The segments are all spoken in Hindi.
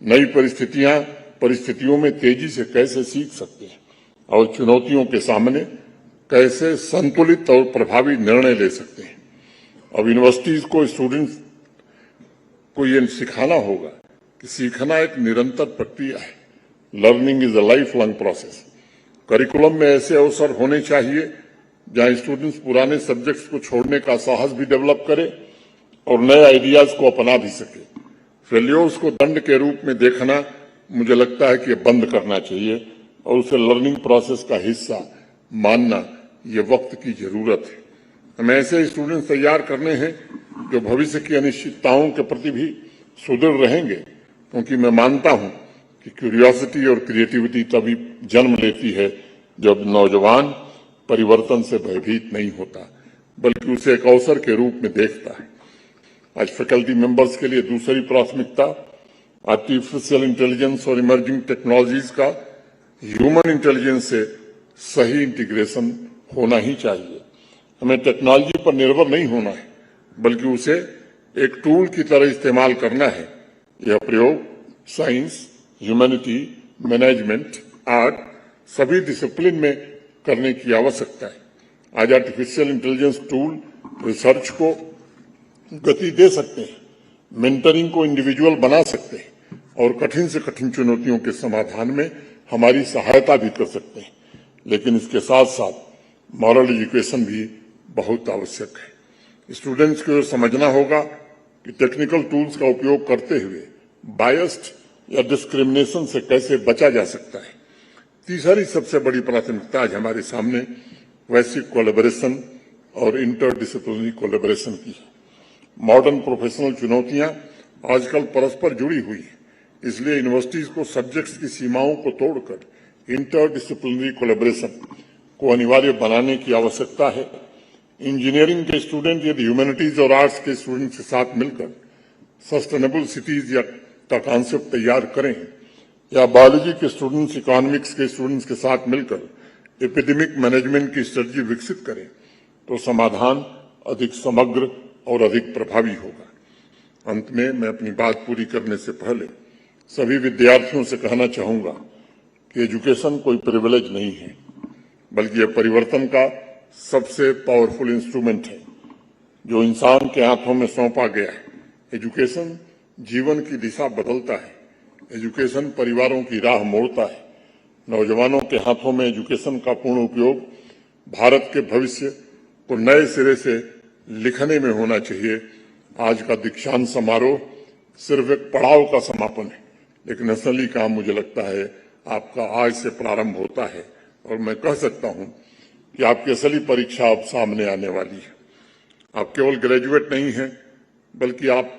नई परिस्थितियों में तेजी से कैसे सीख सकते हैं और चुनौतियों के सामने कैसे संतुलित और प्रभावी निर्णय ले सकते हैं। अब यूनिवर्सिटीज को स्टूडेंट्स को ये सिखाना होगा कि सीखना एक निरंतर प्रक्रिया है। Learning is a life long process. Curriculum में ऐसे अवसर होने चाहिए जहां स्टूडेंट्स पुराने सब्जेक्ट्स को छोड़ने का साहस भी डेवलप करे और नए आइडियाज को अपना भी सके। फेल्योर्स को दंड के रूप में देखना मुझे लगता है कि बंद करना चाहिए और उसे लर्निंग प्रोसेस का हिस्सा मानना ये वक्त की जरूरत है। हमें ऐसे स्टूडेंट्स तैयार करने हैं जो भविष्य की अनिश्चितताओं के प्रति भी सुदृढ़ रहेंगे, क्योंकि मैं मानता हूं कि क्यूरियोसिटी और क्रिएटिविटी तभी जन्म लेती है जब नौजवान परिवर्तन से भयभीत नहीं होता बल्कि उसे एक अवसर के रूप में देखता है। आज फैकल्टी मेंबर्स के लिए दूसरी प्राथमिकता आर्टिफिशियल इंटेलिजेंस और इमर्जिंग टेक्नोलॉजीज का ह्यूमन इंटेलिजेंस से सही इंटीग्रेशन होना ही चाहिए। हमें टेक्नोलॉजी पर निर्भर नहीं होना है बल्कि उसे एक टूल की तरह इस्तेमाल करना है। यह प्रयोग साइंस, ह्यूमैनिटी, मैनेजमेंट, आर्ट सभी डिसिप्लिन में करने की आवश्यकता है। आज आर्टिफिशियल इंटेलिजेंस टूल रिसर्च को गति दे सकते हैं, मेंटरिंग को इंडिविजुअल बना सकते हैं और कठिन से कठिन चुनौतियों के समाधान में हमारी सहायता भी कर सकते हैं। लेकिन इसके साथ साथ मॉरल एजुकेशन भी बहुत आवश्यक है। स्टूडेंट्स को समझना होगा कि टेक्निकल टूल्स का उपयोग करते हुए बायस्ड या डिस्क्रिमिनेशन से कैसे बचा जा सकता है। तीसरी सबसे बड़ी प्राथमिकता आज हमारे सामने वैश्विक कोलैबोरेशन और इंटरडिसिप्लिनरी कोलैबोरेशन की है। मॉडर्न प्रोफेशनल चुनौतियां आजकल परस्पर जुड़ी हुई है, इसलिए यूनिवर्सिटीज को सब्जेक्ट्स की सीमाओं को तोड़कर इंटरडिसिप्लिनरी कोलैबोरेशन को अनिवार्य बनाने की आवश्यकता है। इंजीनियरिंग के स्टूडेंट यदि ह्यूमैनिटीज और आर्ट्स के स्टूडेंट्स के साथ मिलकर सस्टेनेबल सिटीज का कॉन्सेप्ट तैयार करें या बायोलॉजी के स्टूडेंट्स इकोनॉमिक्स के स्टूडेंट्स के साथ मिलकर एपिडेमिक मैनेजमेंट की स्ट्रेटजी विकसित करें तो समाधान अधिक समग्र और अधिक प्रभावी होगा। अंत में मैं अपनी बात पूरी करने से पहले सभी विद्यार्थियों से कहना चाहूंगा कि एजुकेशन कोई प्रिविलेज नहीं है बल्कि यह परिवर्तन का सबसे पावरफुल इंस्ट्रूमेंट है जो इंसान के हाथों में सौंपा गया है। एजुकेशन जीवन की दिशा बदलता है। एजुकेशन परिवारों की राह मोड़ता है। नौजवानों के हाथों में एजुकेशन का पूर्ण उपयोग भारत के भविष्य को नए सिरे से लिखने में होना चाहिए। आज का दीक्षांत समारोह सिर्फ एक पड़ाव का समापन है, लेकिन असली काम मुझे लगता है आपका आज से प्रारंभ होता है और मैं कह सकता हूं कि आपकी असली परीक्षा अब सामने आने वाली है। आप केवल ग्रेजुएट नहीं हैं बल्कि आप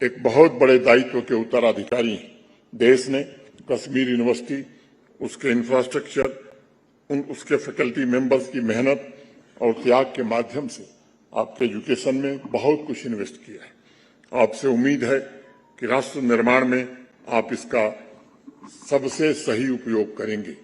एक बहुत बड़े दायित्व के उत्तराधिकारी हैं। देश ने कश्मीर यूनिवर्सिटी, उसके इंफ्रास्ट्रक्चर, उसके फैकल्टी मेंबर्स की मेहनत और त्याग के माध्यम से आपके एजुकेशन में बहुत कुछ इन्वेस्ट किया है। आपसे उम्मीद है कि राष्ट्र निर्माण में आप इसका सबसे सही उपयोग करेंगे।